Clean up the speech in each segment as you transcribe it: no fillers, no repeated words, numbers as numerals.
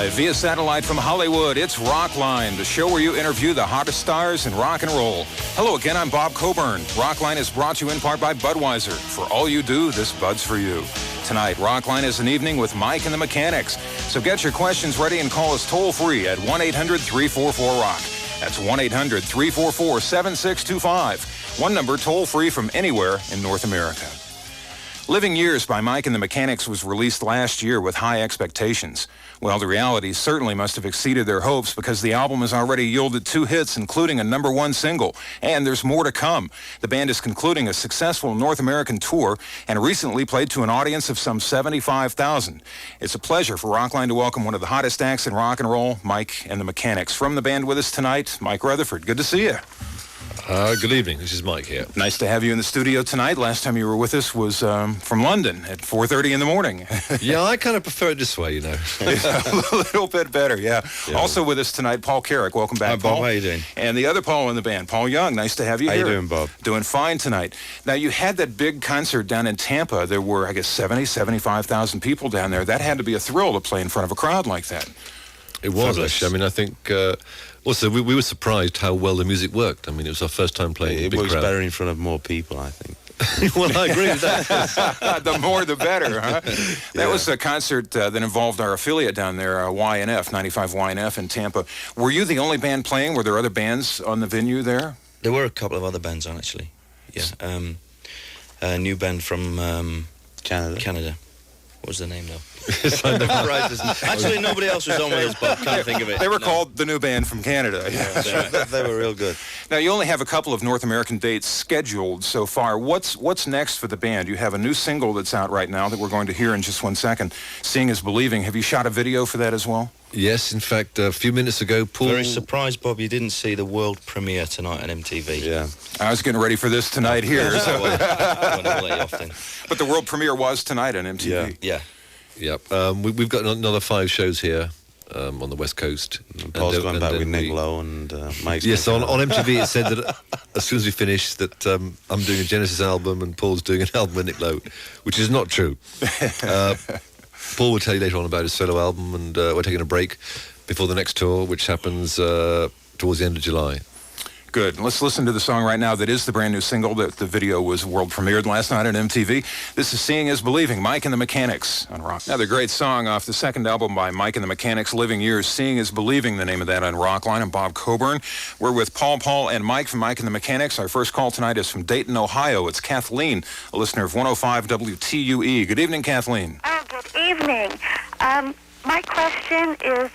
Live via satellite from Hollywood, it's Rockline, the show where you interview the hottest stars in rock and roll. Hello again, I'm Bob Coburn. Rockline is brought to you in part by Budweiser. For all you do, this Bud's for you. Tonight, Rockline is an evening with Mike and the Mechanics. So get your questions ready and call us toll-free at 1-800-344-ROCK. That's 1-800-344-7625. One number toll-free from anywhere in North America. Living Years by Mike and the Mechanics was released last year with high expectations. Well, the reality certainly must have exceeded their hopes because the album has already yielded 2 hits, including a #1 single. And there's more to come. The band is concluding a successful North American tour and recently played to an audience of some 75,000. It's a pleasure for Rockline to welcome one of the hottest acts in rock and roll, Mike and the Mechanics. From the band with us tonight, Mike Rutherford. Good to see you. Good evening. This is Mike here. Nice to have you in the studio tonight. Last time you were with us was from London at 4:30 in the morning. Yeah, I kind of prefer it this way, you know. A little bit better, yeah. Also with us tonight, Paul Carrick. Welcome back, Hi, Paul. Bob. How you doing? And the other Paul in the band, Paul Young. Nice to have you How here. you doing, Bob? Doing fine tonight. Now, you had that big concert down in Tampa. There were, I guess, 75,000 people down there. That had to be a thrill to play in front of a crowd like that. It was, actually. I mean, I think... also, we were surprised how well the music worked. I mean, it was our first time playing in a big crowd. It works better in front of more people, I think. Well, I agree with that. The more, the better, huh? That was a concert that involved our affiliate down there, YNF, 95 YNF in Tampa. Were you the only band playing? Were there other bands on the venue there? There were a couple of other bands on, actually. Yeah. A new band from Canada. What was the name, though? Actually, nobody else was on with us, but can't think of it. They were called the new band from Canada. Yeah, they were real good. Now, you only have a couple of North American dates scheduled so far. What's next for the band? You have a new single that's out right now that we're going to hear in just one second. Seeing is Believing. Have you shot a video for that as well? Yes, in fact, a few minutes ago, Paul... Very surprised, Bob, you didn't see the world premiere tonight on MTV. Yeah. I was getting ready for this tonight here. So. I won't let you off then. But the world premiere was tonight on MTV. Yeah. Yep. We've got another 5 shows here on the West Coast. Paul's gone back with Nick Lowe and Mike's... Yes, on MTV it said that as soon as we finish that I'm doing a Genesis album and Paul's doing an album with Nick Lowe, which is not true. Paul will tell you later on about his solo album, and we're taking a break before the next tour, which happens towards the end of July. Good. Let's listen to the song right now that is the brand new single that the video was world premiered last night on MTV. This is Seeing is Believing, Mike and the Mechanics on Rock. Another great song off the second album by Mike and the Mechanics, Living Years. Seeing is Believing, the name of that on Rockline. I'm Bob Coburn. We're with Paul, and Mike from Mike and the Mechanics. Our first call tonight is from Dayton, Ohio. It's Kathleen, a listener of 105 WTUE. Good evening, Kathleen. Oh, good evening. My question is,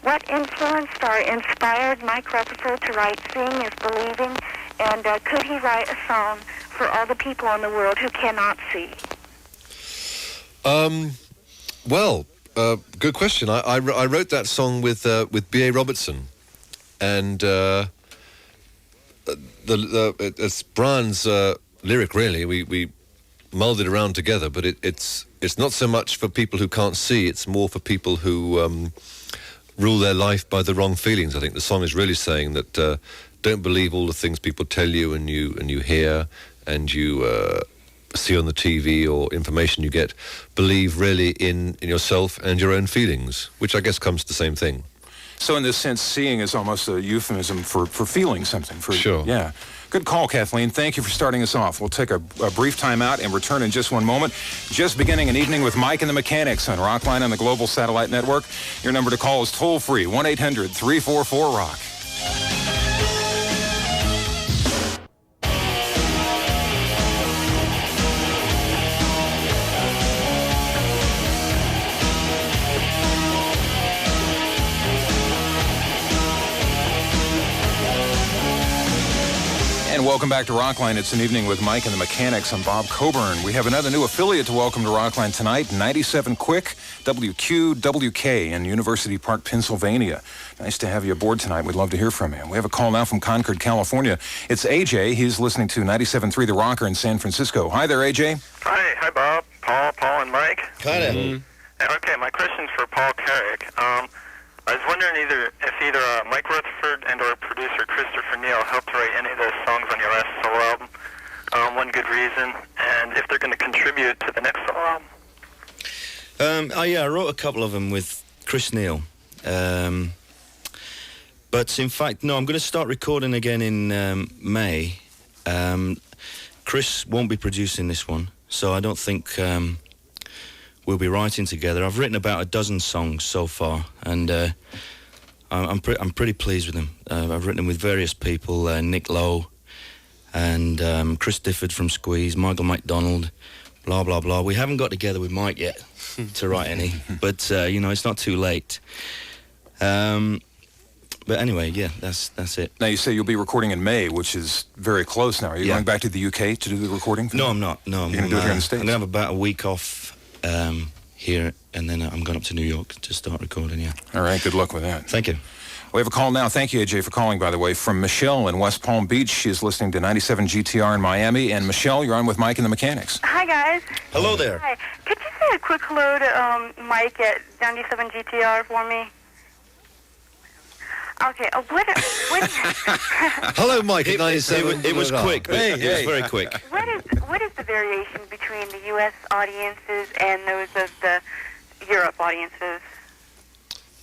what influenced or inspired Mike Rutherford to write Seeing is Believing, and could he write a song for all the people in the world who cannot see? Well, good question. I wrote that song with B.A. Robertson, and it's Brian's lyric, really. We mulled it around together, but it's not so much for people who can't see, it's more for people who rule their life by the wrong feelings. I think the song is really saying that don't believe all the things people tell you and you hear and you see on the TV or information you get. Believe really in yourself and your own feelings, which I guess comes to the same thing. So in this sense, seeing is almost a euphemism for feeling something. Sure. Yeah. Good call, Kathleen. Thank you for starting us off. We'll take a brief time out and return in just one moment. Just beginning an evening with Mike and the Mechanics on Rockline on the Global Satellite Network. Your number to call is toll-free, 1-800-344-ROCK. Welcome back to Rockline. It's an evening with Mike and the Mechanics. I'm Bob Coburn. We have another new affiliate to welcome to Rockline tonight, 97 Quick, WQWK in University Park, Pennsylvania. Nice to have you aboard tonight. We'd love to hear from you. We have a call now from Concord, California. It's AJ. He's listening to 97.3 The Rocker in San Francisco. Hi there, AJ. Hi Bob. Paul, and Mike. Hi there. Mm-hmm. Okay, my question's for Paul Carrick. I was wondering if either Mike Rutherford and or producer Christopher Neal helped write any of those songs on your last solo album. One good reason, and if they're going to contribute to the next solo album. I wrote a couple of them with Chris Neal. But in fact, no, I'm going to start recording again in May. Chris won't be producing this one, so I don't think we'll be writing together. I've written about a dozen songs so far, and I'm pretty pleased with them. I've written them with various people, Nick Lowe and Chris Difford from Squeeze, Michael McDonald, blah, blah, blah. We haven't got together with Mike yet to write any, but, it's not too late. But anyway, yeah, that's it. Now, you say you'll be recording in May, which is very close now. Are you going back to the UK to do the recording? No, I'm not. No, You're going to do it here in the States? I'm going to have about a week off here, and then I'm going up to New York to start recording, yeah. All right, good luck with that. Thank you. We have a call now. Thank you, AJ, for calling, by the way, from Michelle in West Palm Beach. She is listening to 97 GTR in Miami. And, Michelle, you're on with Mike and the Mechanics. Hi, guys. Hello there. Hi. Could you say a quick hello to Mike at 97 GTR for me? Okay, what Hello, Mike. At 97. It was quick. It was very quick. what is the variation between the U.S. audiences and those of the Europe audiences?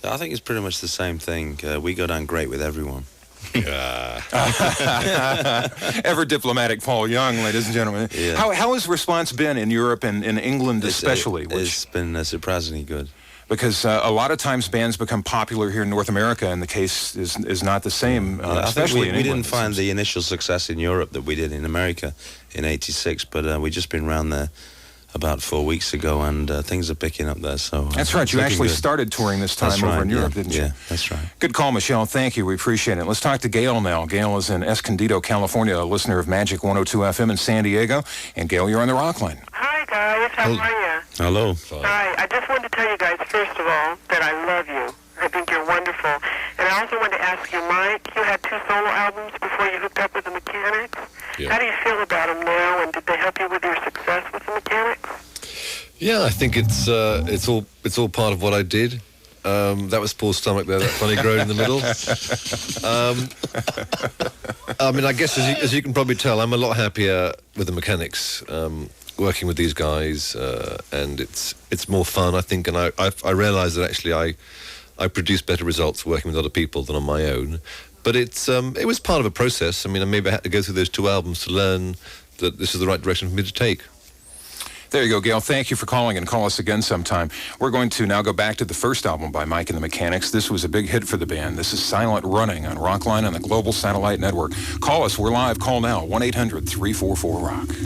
I think it's pretty much the same thing. We go down great with everyone. Ever diplomatic Paul Young, ladies and gentlemen. Yeah. How has response been in Europe and in England especially? It's been surprisingly good. Because a lot of times bands become popular here in North America, and the case is not the same, especially in England. We didn't find the initial success in Europe that we did in America in '86, but we've just been around there about 4 weeks ago, and things are picking up there. So that's right. You actually started touring this time over in Europe, didn't you? Yeah, that's right. Good call, Michelle. Thank you. We appreciate it. Let's talk to Gail now. Gail is in Escondido, California, a listener of Magic 102 FM in San Diego. And Gail, you're on the Rockline. Hi, guys. How are you? Hello. Hi. I just wanted to tell you guys, first of all, that I love you. I think you're wonderful. And I also wanted to ask you, Mike, you had 2 solo albums before you hooked up with the Mechanics. Yeah. How do you feel about them now, and did they help you with your success with the Mechanics? Yeah, I think it's all part of what I did. That was Paul's stomach there, that funny groan in the middle. I mean, I guess as you can probably tell, I'm a lot happier with the Mechanics, working with these guys, and it's more fun, I think. And I realised that actually I produce better results working with other people than on my own. But it was part of a process. I mean, maybe I had to go through those 2 albums to learn that this is the right direction for me to take. There you go, Gail. Thank you for calling, and call us again sometime. We're going to now go back to the first album by Mike and the Mechanics. This was a big hit for the band. This is Silent Running on Rockline on the Global Satellite Network. Call us. We're live. Call now. 1-800-344-ROCK.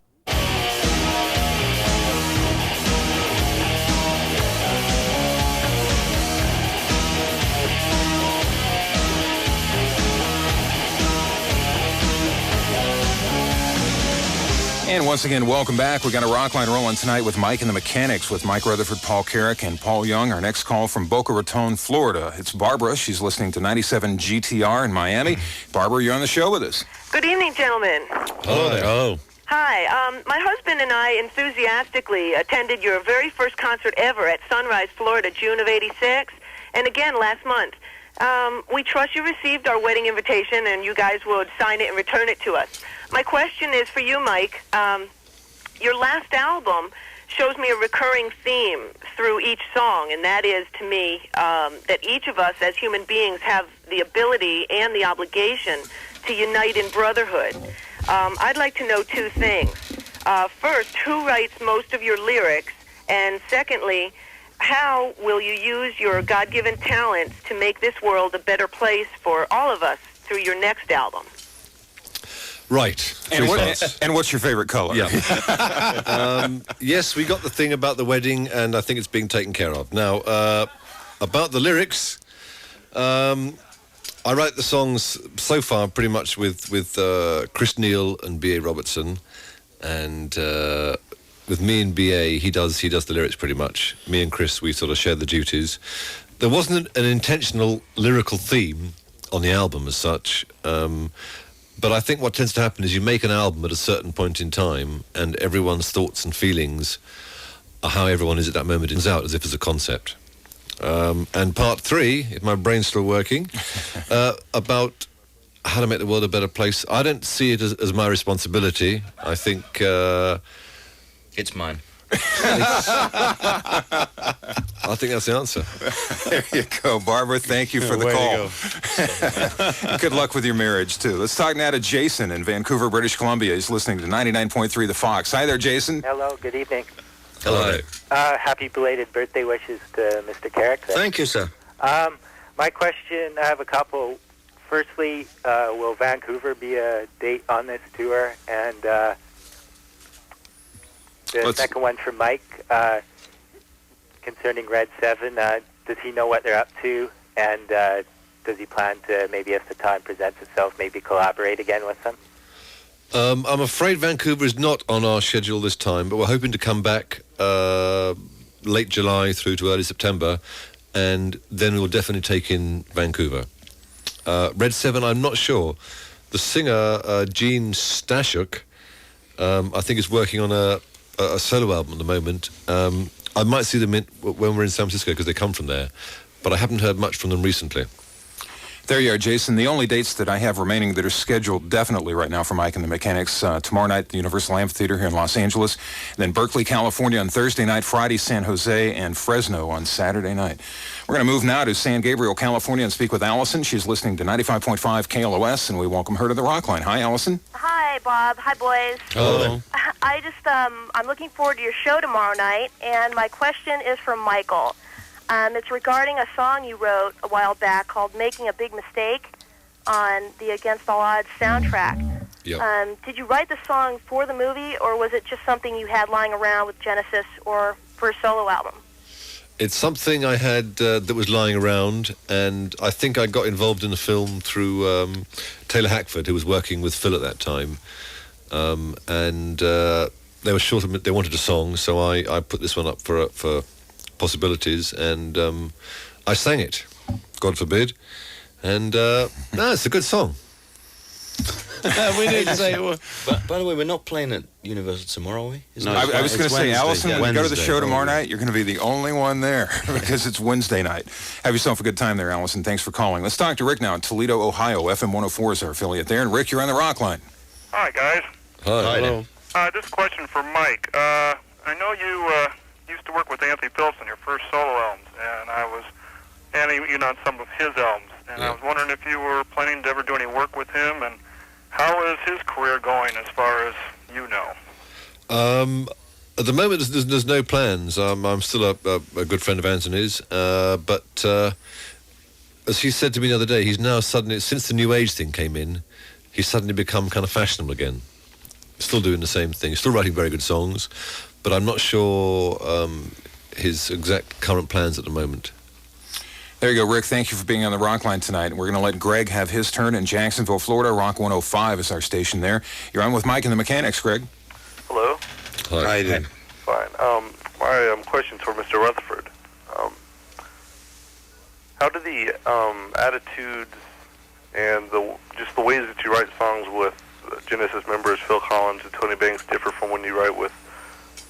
And once again, welcome back. We got a Rockline rolling tonight with Mike and the Mechanics with Mike Rutherford, Paul Carrick, and Paul Young. Our next call from Boca Raton, Florida. It's Barbara. She's listening to 97 GTR in Miami. Barbara, you're on the show with us. Good evening, gentlemen. Hello there. Oh. Hi. My husband and I enthusiastically attended your very first concert ever at Sunrise, Florida, June of '86, and again last month. We trust you received our wedding invitation, and you guys would sign it and return it to us. My question is for you, Mike. Your last album shows me a recurring theme through each song, and that is, to me, that each of us as human beings have the ability and the obligation to unite in brotherhood. I'd like to know 2 things. First, who writes most of your lyrics? And secondly, how will you use your God-given talents to make this world a better place for all of us through your next album? Right. And what's your favorite color? Yeah. Yes, we got the thing about the wedding, and I think it's being taken care of. Now, about the lyrics, I write the songs so far pretty much with Chris Neal and B.A. Robertson, and with me and B.A., he does the lyrics pretty much. Me and Chris, we sort of share the duties. There wasn't an intentional lyrical theme on the album as such, but I think what tends to happen is you make an album at a certain point in time, and everyone's thoughts and feelings are how everyone is at that moment. It's out as if it's a concept. And part 3, if my brain's still working, about how to make the world a better place. I don't see it as my responsibility. I think It's mine. I think that's the answer. There you go, Barbara. Thank you for the call. Good luck with your marriage, too. Let's talk now to Jason in Vancouver, British Columbia. He's listening to 99.3 The Fox. Hi there, Jason. Hello, good evening. Hello. Happy belated birthday wishes to Mr. Carrick. Thank you, sir. My question, I have a couple. Firstly, will Vancouver be a date on this tour? And the second one for Mike, concerning Red 7, does he know what they're up to? And does he plan to, maybe if the time presents itself, maybe collaborate again with them? I'm afraid Vancouver is not on our schedule this time, but we're hoping to come back late July through to early September, and then we'll definitely take in Vancouver. Red 7, I'm not sure. The singer, Gene Stashuk, I think is working on a solo album at the moment. I might see them when we're in San Francisco because they come from there, but I haven't heard much from them recently. There you are, Jason. The only dates that I have remaining that are scheduled definitely right now for Mike and the Mechanics, tomorrow night at the Universal Amphitheater here in Los Angeles, then Berkeley, California on Thursday night, Friday, San Jose, and Fresno on Saturday night. We're going to move now to San Gabriel, California, and speak with Allison. She's listening to 95.5 KLOS, and we welcome her to the Rockline. Hi, Allison. Hi, Bob. Hi, boys. Hello. I'm looking forward to your show tomorrow night, and my question is from Michael. It's regarding a song you wrote a while back called Making a Big Mistake on the Against All Odds soundtrack. Yep. Did you write the song for the movie, or was it just something you had lying around with Genesis or for a solo album? It's something I had that was lying around, and I think I got involved in the film through Taylor Hackford, who was working with Phil at that time. And they were short of, they wanted a song, so I put this one up for possibilities, and I sang it, God forbid, and no, it's a good song. We need to say, but by the way, we're not playing at Universal tomorrow, are we? I was going to say, Allison, when you go to the show tomorrow night, you're going to be the only one there because it's Wednesday night. Have yourself a good time there, Allison. Thanks for calling. Let's talk to Rick now in Toledo, Ohio. FM 104 is our affiliate there. And Rick, you're on the Rockline. Hi, guys. Hi. Hello. This question for Mike. I know you used to work with Anthony Phillips on your first solo albums, and you know, on some of his albums. And I was wondering if you were planning to ever do any work with him, and how is his career going as far as you know? At the moment, there's no plans. I'm still a good friend of Anthony's, but as he said to me the other day, he's now suddenly, since the New Age thing came in, he's suddenly become kind of fashionable again. Still doing the same thing, still writing very good songs, but I'm not sure his exact current plans at the moment. There you go, Rick. Thank you for being on the Rockline tonight. We're going to let Greg have his turn in Jacksonville, Florida. Rock 105 is our station there. You're on with Mike and the Mechanics, Greg. Hello. Hi. How you doing? Fine. My question's for Mr. Rutherford. How do the attitudes and just the ways that you write songs with Genesis members Phil Collins and Tony Banks differ from when you write with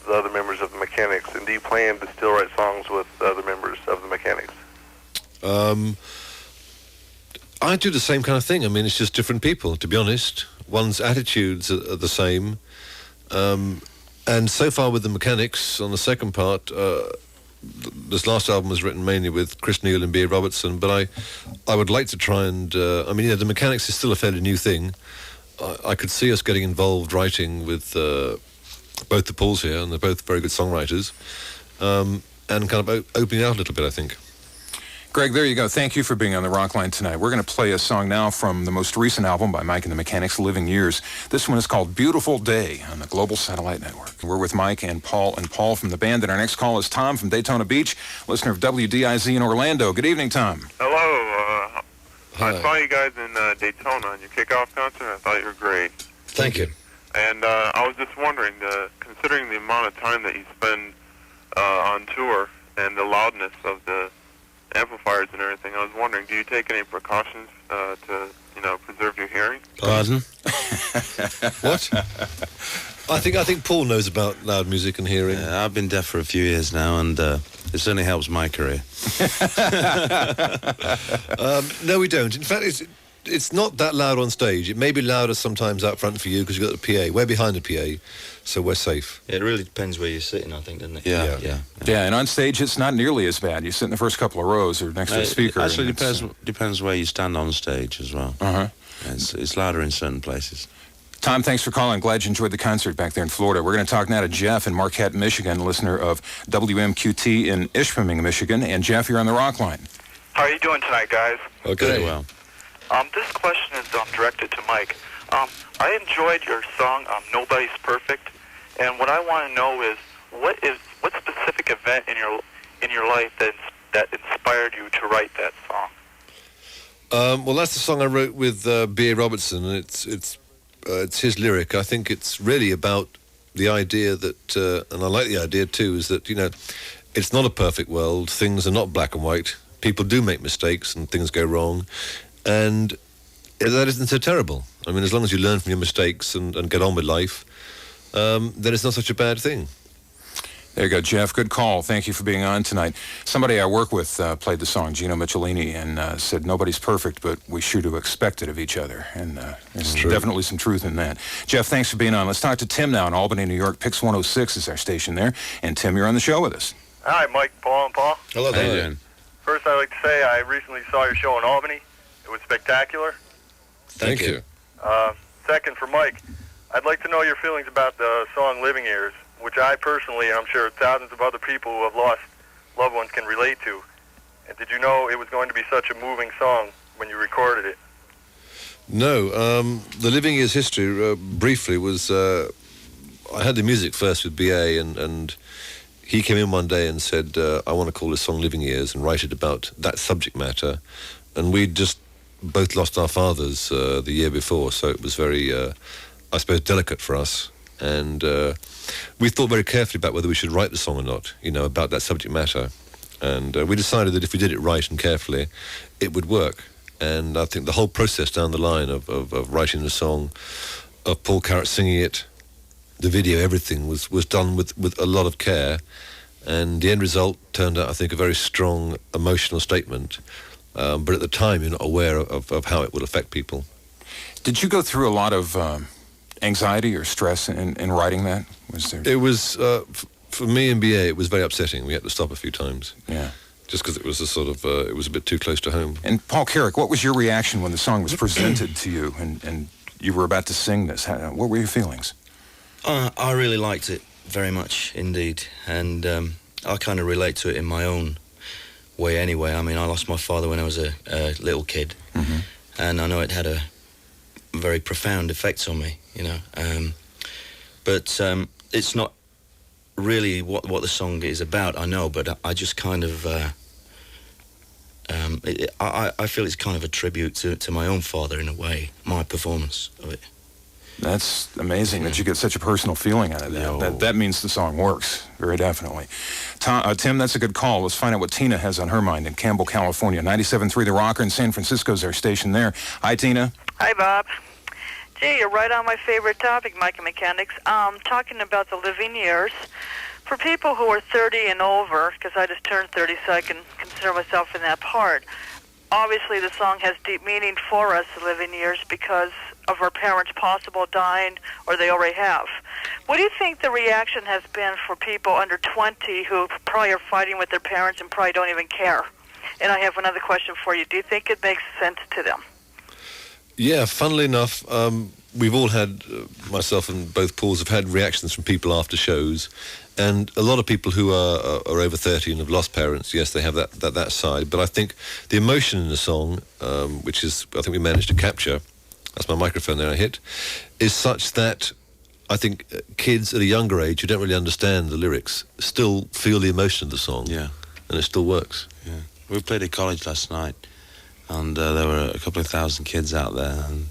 the other members of the Mechanics? And do you plan to still write songs with the other members of the Mechanics? I do the same kind of thing. I mean, it's just different people, to be honest. One's attitudes are the same. And so far with the Mechanics, on the second part, this last album was written mainly with Chris Neal and B.A. Robertson, but I would like to try and... the Mechanics is still a fairly new thing. I could see us getting involved writing with both the Pauls here, and they're both very good songwriters, and kind of opening out a little bit, I think. Greg, there you go. Thank you for being on the Rockline tonight. We're going to play a song now from the most recent album by Mike and the Mechanics, Living Years. This one is called Beautiful Day on the Global Satellite Network. We're with Mike and Paul from the band, and our next call is Tom from Daytona Beach, listener of WDIZ in Orlando. Good evening, Tom. Hello. Hi. I saw you guys in Daytona on your kickoff concert. I thought you were great. Thank you. And I was just wondering, considering the amount of time that you spend on tour and the loudness of the amplifiers and everything, I was wondering, do you take any precautions to, preserve your hearing? Pardon? What? I think Paul knows about loud music and hearing. Yeah, I've been deaf for a few years now, and it certainly helps my career. No, we don't. In fact, it's not that loud on stage. It may be louder sometimes out front for you because you've got the PA. We're behind the PA, so we're safe. It really depends where you're sitting, I think, doesn't it? Yeah. Yeah, and on stage it's not nearly as bad. You sit in the first couple of rows or next to a speaker. It actually depends where you stand on stage as well. Uh-huh. It's louder in certain places. Tom, thanks for calling. Glad you enjoyed the concert back there in Florida. We're going to talk now to Jeff in Marquette, Michigan, listener of WMQT in Ishpeming, Michigan. And Jeff, you're on the Rockline. How are you doing tonight, guys? Okay. Very well. This question is directed to Mike. I enjoyed your song, Nobody's Perfect, and what I want to know is what specific event in your life that inspired you to write that song? Well, that's the song I wrote with B.A. Robertson, and it's his lyric. I think it's really about the idea that, and I like the idea too, is that, it's not a perfect world. Things are not black and white. People do make mistakes and things go wrong. And that isn't so terrible. I mean, as long as you learn from your mistakes and get on with life, then it's not such a bad thing. There you go, Jeff. Good call. Thank you for being on tonight. Somebody I work with played the song, Gino Michelini, and said, nobody's perfect, but we sure do expect it of each other. And there's definitely some truth in that. Jeff, thanks for being on. Let's talk to Tim now in Albany, New York. Pix 106 is our station there. And Tim, you're on the show with us. Hi, Mike, Paul, and Paul. Hello there. How you doing? First, I'd like to say I recently saw your show in Albany. It was spectacular. Thank you. Second, for Mike, I'd like to know your feelings about the song Living Years, which I personally, and I'm sure thousands of other people who have lost loved ones can relate to. And did you know it was going to be such a moving song when you recorded it? No. The Living Years history, briefly, was... I had the music first with B.A. and he came in one day and said, I want to call this song Living Years and write it about that subject matter. And we'd just both lost our fathers the year before, so it was very, I suppose, delicate for us. And we thought very carefully about whether we should write the song or not, about that subject matter. And we decided that if we did it right and carefully, it would work. And I think the whole process down the line of writing the song, of Paul Carrott singing it, the video, everything was done with a lot of care. And the end result turned out, I think, a very strong emotional statement. But at the time, you're not aware of how it will affect people. Did you go through a lot of anxiety or stress in writing that? It was, for me and B.A., it was very upsetting. We had to stop a few times. Yeah. Just because it was it was a bit too close to home. And Paul Carrick, what was your reaction when the song was presented to you and you were about to sing this? What were your feelings? I really liked it very much indeed, and I kind of relate to it in my own way anyway. I mean, I lost my father when I was a little kid, and I know it had a very profound effect on me, but it's not really what the song is about, I know, but I just kind of I feel it's kind of a tribute to my own father in a way, my performance of it. That's amazing that you get such a personal feeling out of that. That means the song works, very definitely. Tim, that's a good call. Let's find out what Tina has on her mind in Campbell, California. 97.3 The Rocker in San Francisco's our station there. Hi, Tina. Hi, Bob. Gee, you're right on my favorite topic, Mike and Mechanics. Talking about the living years. For people who are 30 and over, because I just turned 30, so I can consider myself in that part, obviously the song has deep meaning for us, the living years, because of our parents possible dying, or they already have. What do you think the reaction has been for people under 20 who probably are fighting with their parents and probably don't even care? And I have another question for you. Do you think it makes sense to them? Yeah, funnily enough, we've all had, myself and both Pauls have had reactions from people after shows, and a lot of people who are over 30 and have lost parents, yes, they have that side. But I think the emotion in the song, which is, I think we managed to capture, that's my microphone there I hit, is such that I think kids at a younger age who don't really understand the lyrics still feel the emotion of the song. Yeah. And it still works. Yeah. We played at college last night, and there were a couple of thousand kids out there, and,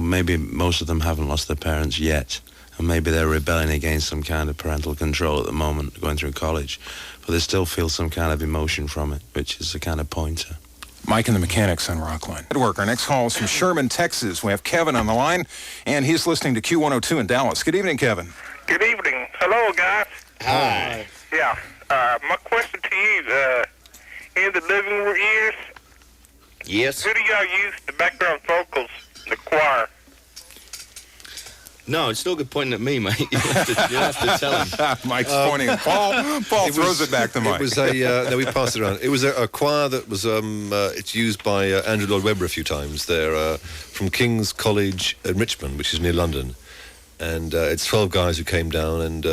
maybe most of them haven't lost their parents yet, and maybe they're rebelling against some kind of parental control at the moment, going through college, but they still feel some kind of emotion from it, which is a kind of pointer. Mike and the Mechanics on Rockline. Good work. Our next call is from Sherman, Texas. We have Kevin on the line, and he's listening to Q102 in Dallas. Good evening, Kevin. Good evening. Hello, guys. Hi. Yeah. My question to you, in the living years, Yes. Who do y'all use the background vocals, the choir? No, it's no good pointing at me, mate. You'll have to tell him. Mike's pointing at Paul. Paul throws it back to Mike. It was no, we passed it around. It was a choir that was, it's used by Andrew Lloyd Webber a few times. They're from King's College in Richmond, which is near London. And it's 12 guys who came down, and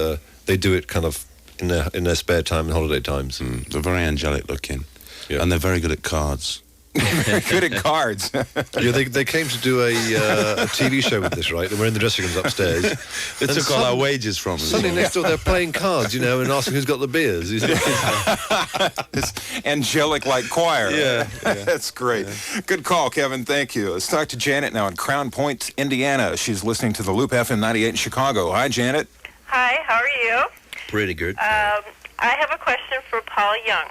they do it kind of in their spare time and holiday times. They're very angelic looking. Yeah. And they're very good at cards. Very good at cards. Yeah, they came to do a TV show with this, right? And we're in the dressing rooms upstairs. They took all our wages from us. Suddenly next door they're playing cards, and asking who's got the beers. This angelic-like choir. Yeah. That's great. Yeah. Good call, Kevin. Thank you. Let's talk to Janet now in Crown Point, Indiana. She's listening to the Loop FM 98 in Chicago. Hi, Janet. Hi, how are you? Pretty good. I have a question for Paul Young.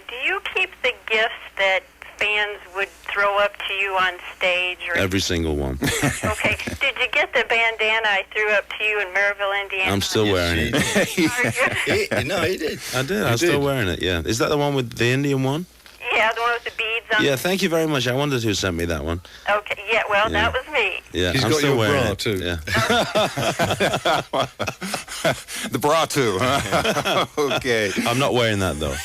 Do you keep the gifts that fans would throw up to you on stage? Or every single one. Okay. Did you get the bandana I threw up to you in Maryville, Indiana? I'm still wearing it. No, he did. I did. I'm still wearing it, yeah. Is that the one with the Indian one? Yeah, the one with the beads on. Yeah, thank you very much. I wondered who sent me that one. Okay, yeah, well, that was me. Yeah, He's I'm got still your wearing bra, it. too. Yeah. The bra, too, huh? Okay. I'm not wearing that, though.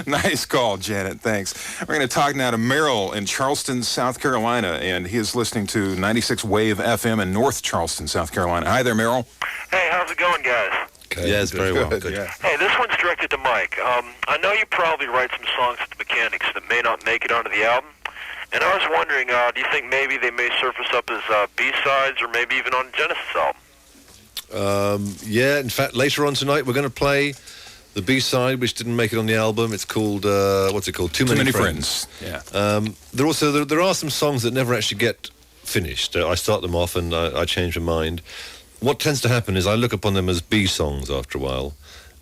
Nice call, Janet. Thanks. We're going to talk now to Merrill in Charleston, South Carolina, and he is listening to 96 Wave FM in North Charleston, South Carolina. Hi there, Merrill. Hey, how's it going, guys? Okay. Yeah, it's very well. Good. Yeah. Hey, this one's directed to Mike. I know you probably write some songs at the Mechanics that may not make it onto the album. And I was wondering, do you think maybe they may surface up as B-sides or maybe even on the Genesis album? Yeah, in fact, later on tonight we're going to play the B-side, which didn't make it on the album. It's called, what's it called? Too Many Friends. Yeah. There are some songs that never actually get finished. I start them off and I change my mind. What tends to happen is I look upon them as B songs after a while,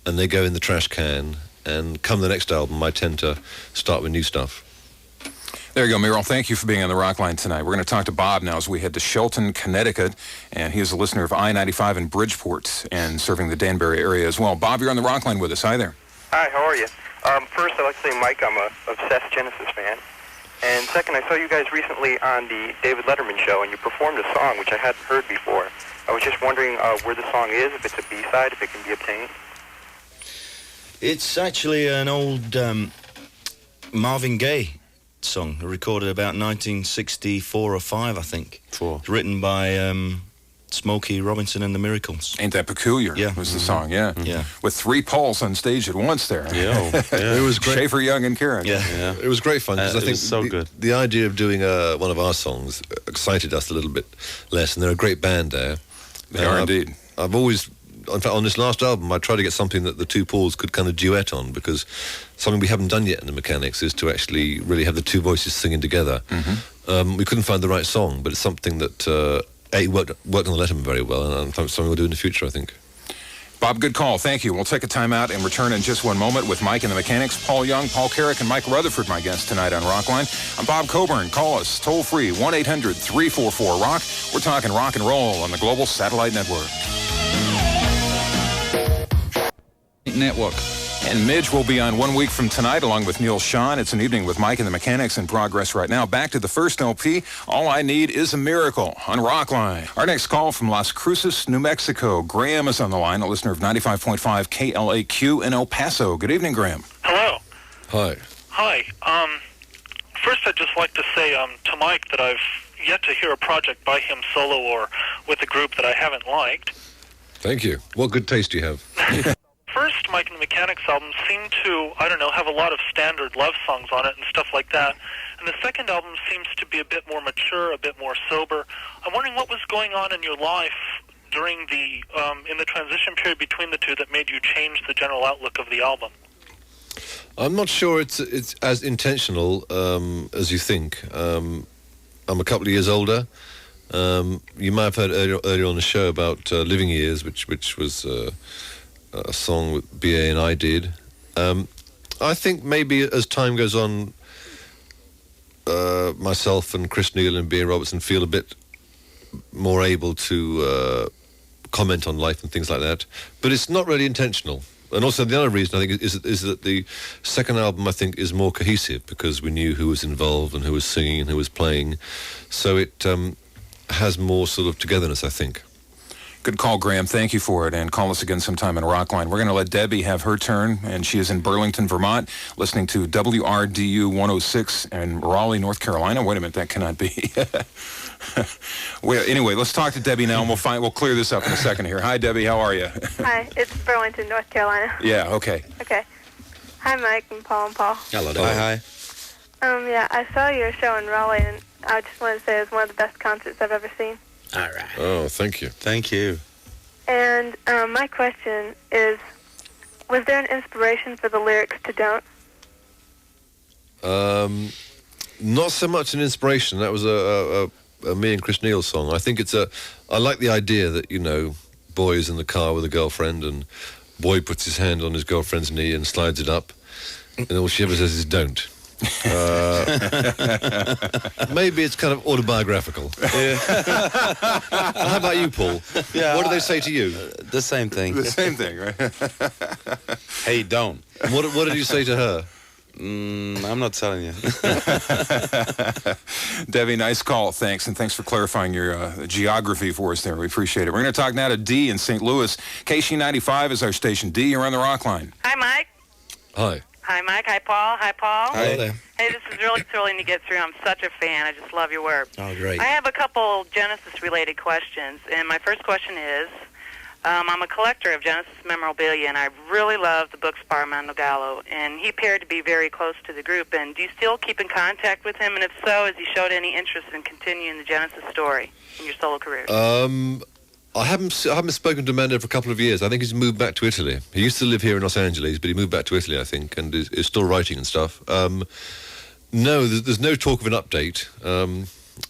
and they go in the trash can, and come the next album I tend to start with new stuff. There you go, Merrill. Thank you for being on the Rockline tonight. We're going to talk to Bob now as we head to Shelton, Connecticut, and he is a listener of I-95 in Bridgeport and serving the Danbury area as well. Bob, you're on the Rockline with us. Hi there. Hi, how are you? First, I'd like to say, Mike, I'm a obsessed Genesis fan. And second, I saw you guys recently on the David Letterman show, and you performed a song which I hadn't heard before. I was just wondering where the song is, if it's a B-side, if it can be obtained. It's actually an old Marvin Gaye song, recorded about 1964 or 5, I think. Written by Smokey Robinson and the Miracles. Ain't That Peculiar? Yeah. Was the song, yeah. Yeah. With 3 Pauls on stage at once there. Yeah. It was great. Schaefer, Young, and Karen. Yeah. It was great fun, because I it think was so good. The idea of doing one of our songs excited us a little bit less, and they're a great band there. They are indeed. I've always, in fact, on this last album, I tried to get something that the 2 Pauls could kind of duet on, because something we haven't done yet in the Mechanics is to actually really have the 2 voices singing together. Mm-hmm. We couldn't find the right song, but it's something that worked on the Letterman very well, and something we'll do in the future, I think. Bob, good call. Thank you. We'll take a time out and return in just one moment with Mike and the Mechanics, Paul Young, Paul Carrick, and Mike Rutherford, my guests tonight on Rockline. I'm Bob Coburn. Call us toll-free, 1-800-344-ROCK. We're talking rock and roll on the Global Satellite Network. And Midge will be on 1 week from tonight along with Neil Sean. It's an evening with Mike and the Mechanics in progress right now. Back to the first LP, All I Need Is a Miracle on Rockline. Our next call from Las Cruces, New Mexico. Graham is on the line, a listener of 95.5 KLAQ in El Paso. Good evening, Graham. Hello. Hi. Hi. First, I'd just like to say to Mike that I've yet to hear a project by him solo or with a group that I haven't liked. Thank you. What good taste do you have? First Mike and the Mechanics album seemed to, have a lot of standard love songs on it and stuff like that. And the second album seems to be a bit more mature, a bit more sober. I'm wondering what was going on in your life during the, in the transition period between the two that made you change the general outlook of the album. I'm not sure it's as intentional as you think. I'm a couple of years older. You might have heard earlier on the show about Living Years, which was a song that BA and I did. I think maybe as time goes on, myself and Chris Neal and B.A. Robertson feel a bit more able to comment on life and things like that. But it's not really intentional. And also the other reason I think is that the second album I think is more cohesive because we knew who was involved and who was singing and who was playing, so it has more sort of togetherness, I think. Good call, Graham. Thank you for it. And call us again sometime in Rockline. We're going to let Debbie have her turn, and she is in Burlington, Vermont, listening to WRDU 106 in Raleigh, North Carolina. Wait a minute, that cannot be. Well, anyway, let's talk to Debbie now, and we'll clear this up in a second here. Hi, Debbie. How are you? Hi, it's Burlington, North Carolina. Yeah, okay. Okay. Hi, Mike and Paul and Paul. Hello, Debbie. Hi. Yeah, I saw your show in Raleigh, and I just want to say it's one of the best concerts I've ever seen. All right. Oh, thank you. Thank you. And my question is, was there an inspiration for the lyrics to Don't? Not so much an inspiration. That was a me and Chris Neal song. I think I like the idea that, you know, boy's in the car with a girlfriend and boy puts his hand on his girlfriend's knee and slides it up, and all she ever says is don't. Maybe it's kind of autobiographical. Yeah. How about you, Paul? Yeah, what do they say to you? The same thing. The same thing, right? Hey, don't. What did you say to her? I'm not telling you. Debbie, nice call. Thanks, and thanks for clarifying your geography for us there. We appreciate it. We're going to talk now to Dee in St. Louis. KC95 is our station. Dee, you're on the Rockline. Hi, Mike. Hi. Hi, Mike. Hi, Paul. Hi, Paul. Hi there. Hey, this is really thrilling to get through. I'm such a fan. I just love your work. Oh, great. I have a couple Genesis-related questions, and my first question is, I'm a collector of Genesis memorabilia, and I really love the books by Armando Gallo, and he appeared to be very close to the group. And do you still keep in contact with him? And if so, has he showed any interest in continuing the Genesis story in your solo career? I haven't spoken to Mando for a couple of years. I think he's moved back to Italy. He used to live here in Los Angeles, but he moved back to Italy, I think, and is still writing and stuff. No, there's no talk of an update.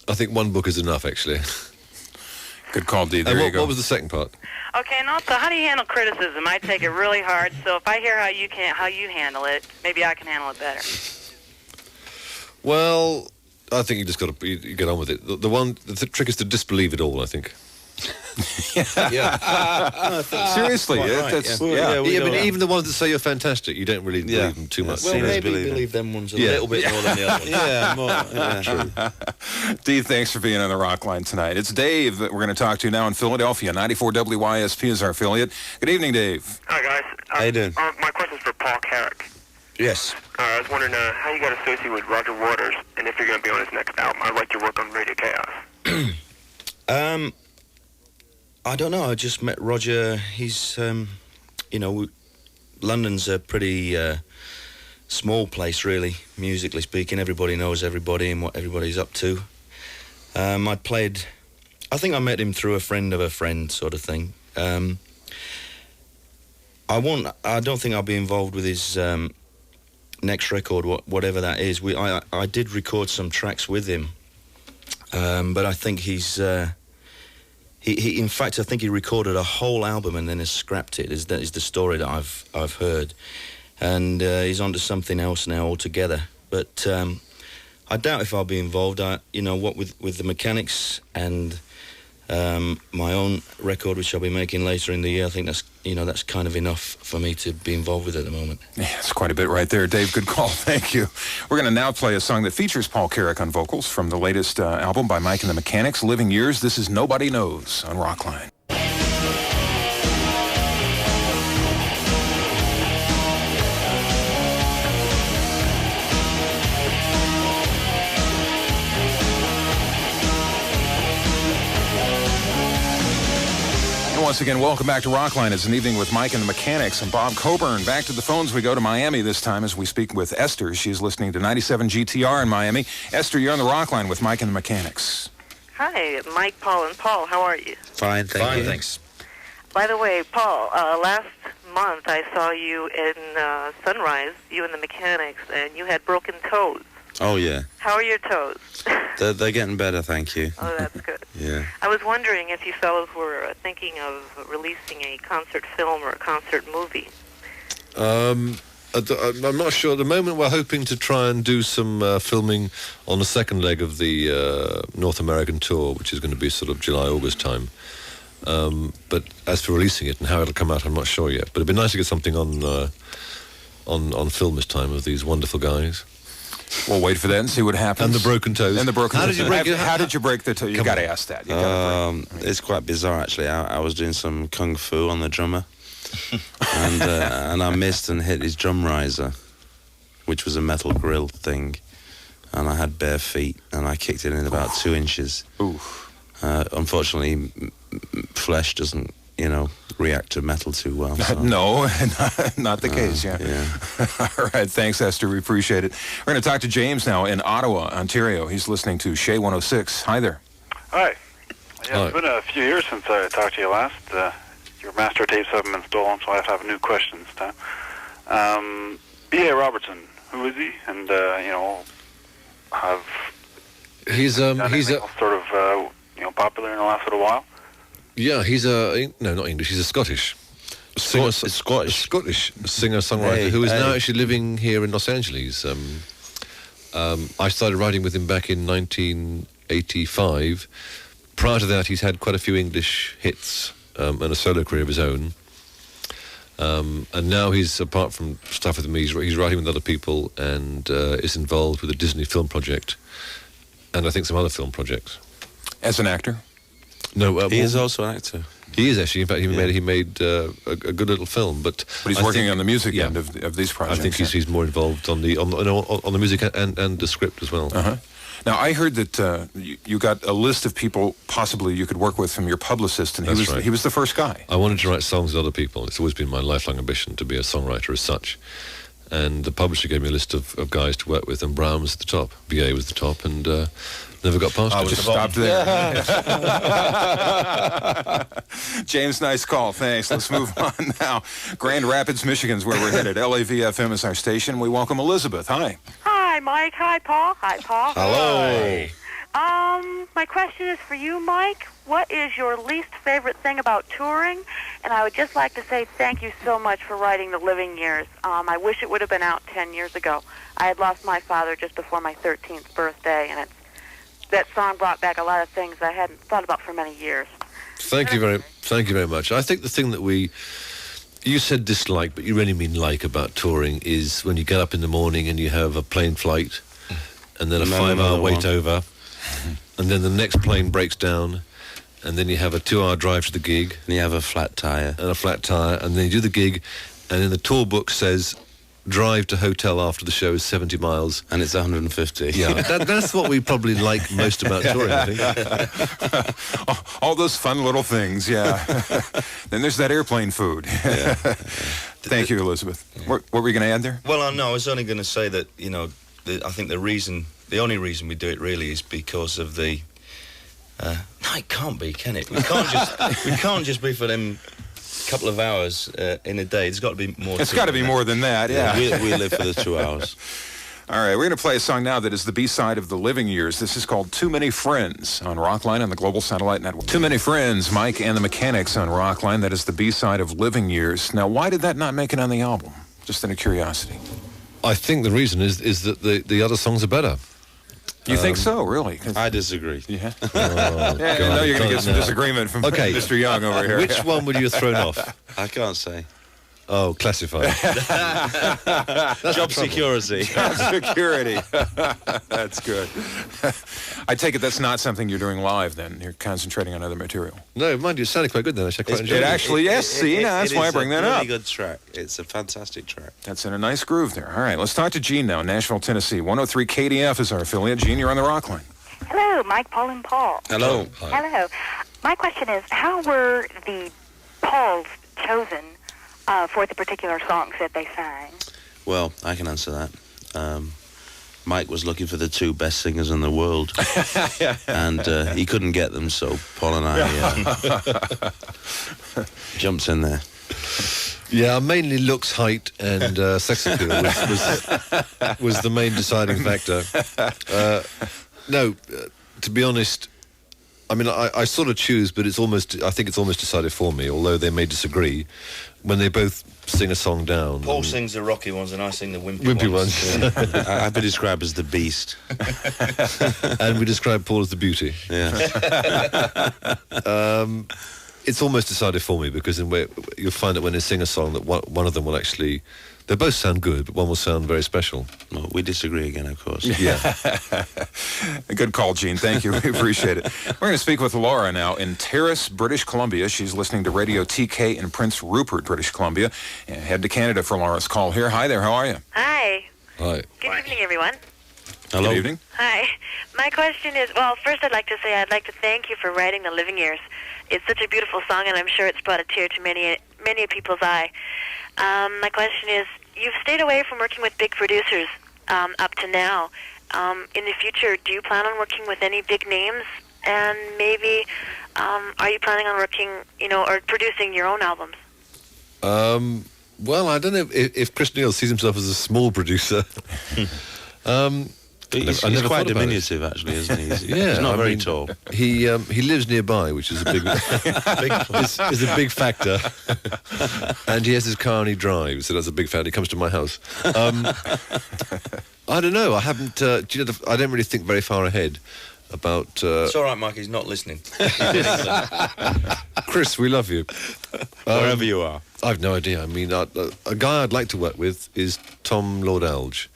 I think one book is enough, actually. Good call, Dee. There you go. What was the second part? Okay, and also, how do you handle criticism? I take it really hard, so if I hear how you handle it, maybe I can handle it better. Well, I think you just got to get on with it. The trick is to disbelieve it all, I think. Yeah. Seriously, right. That's, but even the ones that say you're fantastic, you don't really believe them too much. Well, maybe believe them ones a little bit more than the other ones. True. Dee, thanks for being on the Rockline tonight. It's Dave that we're going to talk to now in Philadelphia. 94 WYSP is our affiliate. Good evening, Dave. Hi, guys. How you doing? My question's for Paul Carrick. Yes. I was wondering how you got associated with Roger Waters, and if you're going to be on his next album. I liked your work on Radio Chaos. I don't know. I just met Roger. He's, London's a pretty small place, really, musically speaking. Everybody knows everybody and what everybody's up to. I think I met him through a friend of a friend sort of thing. I don't think I'll be involved with his next record, whatever that is. I did record some tracks with him, but I think he's... in fact, I think he recorded a whole album and then has scrapped it. That is the story that I've heard, and he's onto something else now altogether. But I doubt if I'll be involved. With the Mechanics and my own record, which I'll be making later in the year. I think that's kind of enough for me to be involved with at the moment. Yeah, it's quite a bit right there, Dave. Good call. Thank you. We're going to now play a song that features Paul Carrick on vocals from the latest album by Mike and the Mechanics, Living Years. This is Nobody Knows on Rockline. Once again, welcome back to Rockline. It's an evening with Mike and the Mechanics and Bob Coburn. Back to the phones we go to Miami this time as we speak with Esther. She's listening to 97 GTR in Miami. Esther, you're on the Rockline with Mike and the Mechanics. Hi, Mike, Paul, and Paul. How are you? Fine, thank you. Thanks. By the way, Paul, last month I saw you in Sunrise, you and the Mechanics, and you had broken toes. Oh, yeah. How are your toes? They're getting better, thank you. Oh, that's good. Yeah. I was wondering if you fellows were thinking of releasing a concert film or a concert movie. I'm not sure. At the moment, we're hoping to try and do some filming on the second leg of the North American tour, which is going to be sort of July, August time. But as for releasing it and how it'll come out, I'm not sure yet. But it'd be nice to get something on film this time of these wonderful guys. We'll wait for that and see what happens. And the broken toes. And the broken How toes. did you break it? How did you break the toe? You got to ask that. You gotta It's quite bizarre, actually. I was doing some kung fu on the drummer, and I missed and hit his drum riser, which was a metal grill thing, and I had bare feet, and I kicked it in about 2 inches. Unfortunately, flesh doesn't, react to metal too well. So. No, not the case, yeah. All right, thanks, Esther. We appreciate it. We're going to talk to James now in Ottawa, Ontario. He's listening to Shea 106. Hi there. Hi. Yeah, it's been a few years since I talked to you last. Your master tapes haven't been stolen, so I have a new question this time. B.A. Robertson, who is he? And, he's sort of, popular in the last little while? Yeah, he's not English, he's a Scottish singer-songwriter who is now actually living here in Los Angeles. I started writing with him back in 1985. Prior to that, he's had quite a few English hits and a solo career of his own. And now he's, apart from stuff with me, he's writing with other people and is involved with a Disney film project and I think some other film projects. As an actor? No, he is also an actor. He is actually. In fact, he made a good little film. But he's working on the music end of these projects. I think he's more involved on the music and the script as well. Now, I heard that you got a list of people possibly you could work with from your publicist, and he was the first guy. I wanted to write songs with other people. It's always been my lifelong ambition to be a songwriter as such. And the publisher gave me a list of guys to work with, and Brown was at the top, BA was the top, and never got past it. Just stopped there. James, nice call. Thanks. Let's move on now. Grand Rapids, Michigan's where we're headed. LAVFM is our station. We welcome Elizabeth. Hi. Hi, Mike. Hi, Paul. Hi, Paul. Hello. My question is for you, Mike. What is your least favorite thing about touring? And I would just like to say thank you so much for writing The Living Years. I wish it would have been out 10 years ago. I had lost my father just before my 13th birthday, and that song brought back a lot of things I hadn't thought about for many years. Thank you very much. I think the thing that you said dislike, but you really mean like about touring is when you get up in the morning and you have a plane flight and then a 5-hour wait over and then the next plane breaks down and then you have a 2-hour drive to the gig. And you have a flat tyre. And then you do the gig and then the tour book says drive to hotel after the show is 70 miles. And it's 150. Yeah, that's what we probably like most about touring, I think. All those fun little things, yeah. Then there's that airplane food. Thank you, Elizabeth. What were you going to add there? Well, no, I was only going to say that, I think the only reason we do it really is because of the... no, it can't be, can it? We can't just be for them couple of hours in a day. It's got to be more. It's got to be more than that, yeah. We live for the 2 hours. All right, we're going to play a song now that is the B-side of The Living Years. This is called Too Many Friends on Rockline on the Global Satellite Network. Too Many Friends, Mike and the Mechanics on Rockline. That is the B-side of Living Years. Now, why did that not make it on the album? Just out of curiosity. I think the reason is that the other songs are better. You think so, really? I disagree. Yeah. I know you're going to get some disagreement from Mr. Young over here. Which one would you have thrown off? I can't say. Oh, classified. Job security. Job security. That's good. I take it that's not something you're doing live then. You're concentrating on other material. No, mind you, it sounded quite good then. I quite enjoyed it. Actually, yes. See, that's why I bring that up. It's a really good track. It's a fantastic track. That's in a nice groove there. All right, let's talk to Gene now, Nashville, Tennessee. 103 KDF is our affiliate. Gene, you're on the Rockline. Hello, Mike, Paul, and Paul. Hello. Hi. Hello. My question is, how were the Pauls chosen for the particular songs that they sang? Well, I can answer that. Mike was looking for the two best singers in the world, and he couldn't get them, so Paul and I jumped in there. Yeah, mainly looks, height, and sex appeal was the main deciding factor. To be honest, I mean, I sort of choose, but I think it's almost decided for me, although they may disagree. When they both sing a song down. Paul sings the rocky ones and I sing the wimpy ones. I've been described as the beast. And we describe Paul as the beauty. Yeah. it's almost decided for me, because you'll find that when they sing a song that one of them will actually, they both sound good, but one will sound very special. Well, we disagree again, of course. Yeah. A good call, Gene. Thank you. We appreciate it. We're going to speak with Laura now in Terrace, British Columbia. She's listening to Radio TK in Prince Rupert, British Columbia. And head to Canada for Laura's call here. Hi there. How are you? Hi. Hi. Good evening, everyone. Hello. Good evening. Hi. My question is, well, first I'd like to thank you for writing The Living Years. It's such a beautiful song, and I'm sure it's brought a tear to many people's eye. My question is, you've stayed away from working with big producers up to now. In the future, do you plan on working with any big names? And maybe, are you planning on working, or producing your own albums? Well, I don't know if Chris Neal sees himself as a small producer. He's quite diminutive, actually, isn't he? He's not very tall. He lives nearby, which is a big, is a big factor. And he has his car and he drives, so that's a big factor. He comes to my house. I don't know. I haven't. I don't really think very far ahead about. It's all right, Mike. He's not listening. Chris, we love you. Wherever you are. I've no idea. I mean, a guy I'd like to work with is Tom Lord Alge.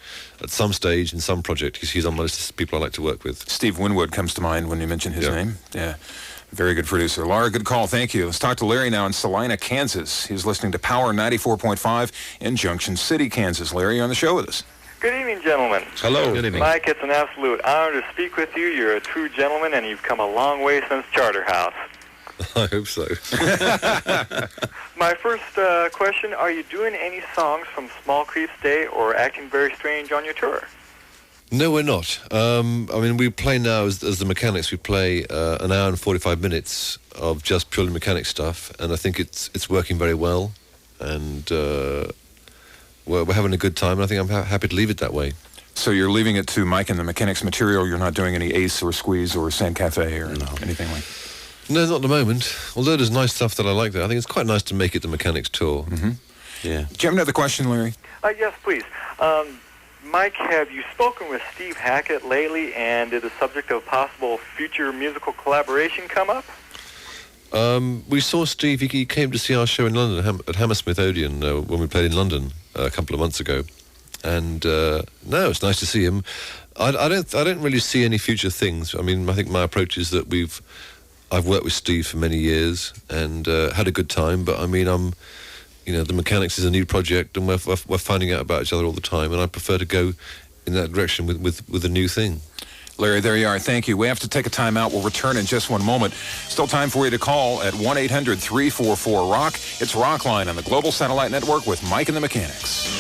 At some stage, in some project, he's on my list of people I like to work with. Steve Winwood comes to mind when you mention his name. Yeah, very good producer. Laura, good call. Thank you. Let's talk to Larry now in Salina, Kansas. He's listening to Power 94.5 in Junction City, Kansas. Larry, you're on the show with us. Good evening, gentlemen. Hello. Good evening. Mike, it's an absolute honor to speak with you. You're a true gentleman, and you've come a long way since Charterhouse. I hope so. My first question, are you doing any songs from Small Creeps Day or Acting Very Strange on your tour? No, we're not. I mean, we play now as the Mechanics. We play an hour and 45 minutes of just purely mechanic stuff, and I think it's working very well, and we're having a good time, and I think I'm happy to leave it that way. So you're leaving it to Mike and the Mechanics material. You're not doing any Ace or Squeeze or San Cafe or anything like that? No, not at the moment. Although there's nice stuff that I like there. I think it's quite nice to make it the Mechanics tour. Mm-hmm. Yeah. Do you have another question, Larry? Yes, please. Mike, have you spoken with Steve Hackett lately, and did the subject of possible future musical collaboration come up? We saw Steve. He came to see our show in London at Hammersmith Odeon when we played in London a couple of months ago. And no, it's nice to see him. I don't really see any future things. I mean, I think my approach is that I've worked with Steve for many years and had a good time, but I mean, the Mechanics is a new project, and we're finding out about each other all the time, and I prefer to go in that direction with a new thing. Larry, there you are. Thank you. We have to take a time out. We'll return in just one moment. Still time for you to call at 1-800-344-ROCK. It's Rockline on the Global Satellite Network with Mike and the Mechanics.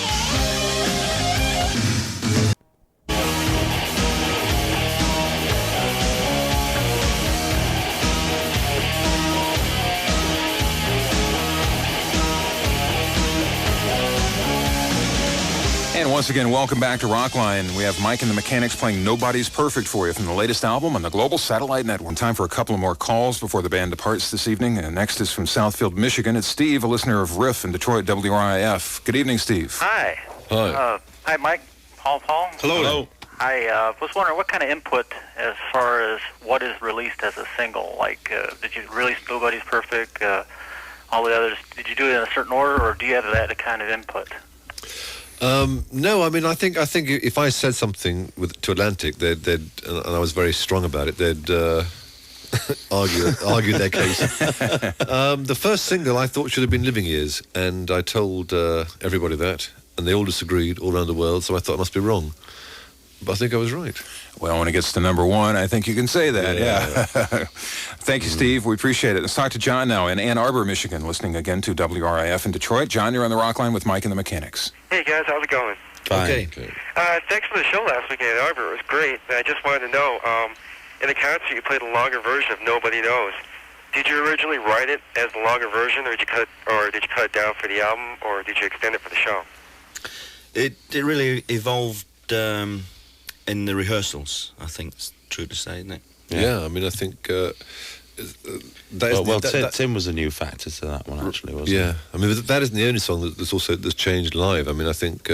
And once again, welcome back to Rockline. We have Mike and the Mechanics playing Nobody's Perfect for you from the latest album on the Global Satellite Network. Time for a couple of more calls before the band departs this evening. And next is from Southfield, Michigan. It's Steve, a listener of Riff in Detroit, WRIF. Good evening, Steve. Hi. Hi. Hi, Mike. Paul. Hello. I was wondering what kind of input as far as what is released as a single. Like, did you release Nobody's Perfect, all the others? Did you do it in a certain order, or do you have that kind of input? No, I mean, I think if I said something to Atlantic, they'd and I was very strong about it, they'd argue their case. The first single I thought should have been Living Years, and I told everybody that, and they all disagreed all around the world, so I thought I must be wrong. But I think I was right. Well, when it gets to number one, I think you can say that, yeah. Thank you, Steve. We appreciate it. Let's talk to John now in Ann Arbor, Michigan, listening again to WRIF in Detroit. John, you're on the Rockline with Mike and the Mechanics. Hey, guys. How's it going? Fine. Okay. Thanks for the show last week in Ann Arbor. It was great. I just wanted to know, in the concert, you played a longer version of Nobody Knows. Did you originally write it as the longer version, or did you cut it down for the album, or did you extend it for the show? It really evolved in the rehearsals, I think it's true to say, isn't it? Yeah, I mean, I think Tim was a new factor to that one, actually, wasn't he? Yeah, I mean, that isn't the only song that's changed live. I mean, I think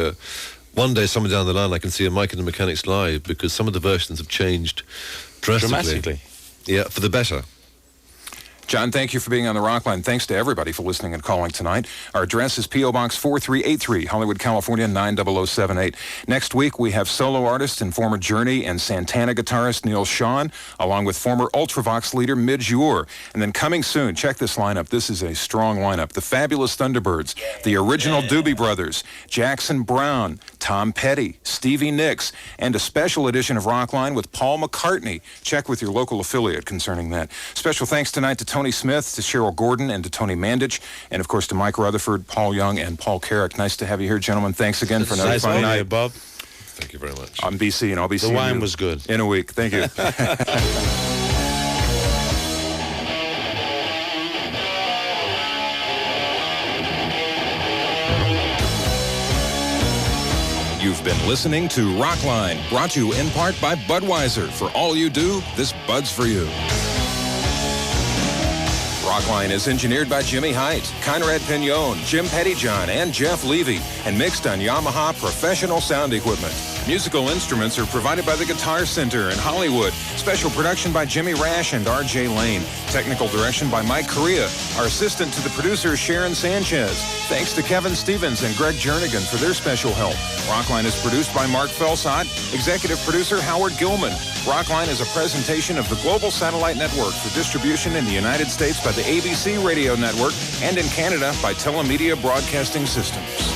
one day, somewhere down the line, I can see a Mike and the Mechanics live, because some of the versions have changed drastically. Dramatically? Yeah, for the better. John, thank you for being on the Rockline. Thanks to everybody for listening and calling tonight. Our address is P.O. Box 4383, Hollywood, California, 90078. Next week, we have solo artist and former Journey and Santana guitarist Neil Schon, along with former Ultravox leader Midge Ure. And then coming soon, check this lineup. This is a strong lineup. The Fabulous Thunderbirds, the original Doobie Brothers, Jackson Browne, Tom Petty, Stevie Nicks, and a special edition of Rockline with Paul McCartney. Check with your local affiliate concerning that. Special thanks tonight to Tony Smith, to Cheryl Gordon, and to Tony Mandich, and of course to Mike Rutherford, Paul Young, and Paul Carrick. Nice to have you here, gentlemen. Thanks again for another fun night, Bob. Thank you very much. I'm BC, and I'll be seeing you. The wine was good. In a week. Thank you. You've been listening to Rockline, brought to you in part by Budweiser. For all you do, this Bud's for you. Rockline is engineered by Jimmy Height, Conrad Pignon, Jim Pettyjohn, and Jeff Levy, and mixed on Yamaha professional sound equipment. Musical instruments are provided by the Guitar Center in Hollywood. Special production by Jimmy Rash and R.J. Lane. Technical direction by Mike Correa. Our assistant to the producer is Sharon Sanchez. Thanks to Kevin Stevens and Greg Jernigan for their special help. Rockline is produced by Mark Felsot. Executive producer Howard Gilman. Rockline is a presentation of the Global Satellite Network for distribution in the United States by the ABC Radio Network and in Canada by Telemedia Broadcasting Systems.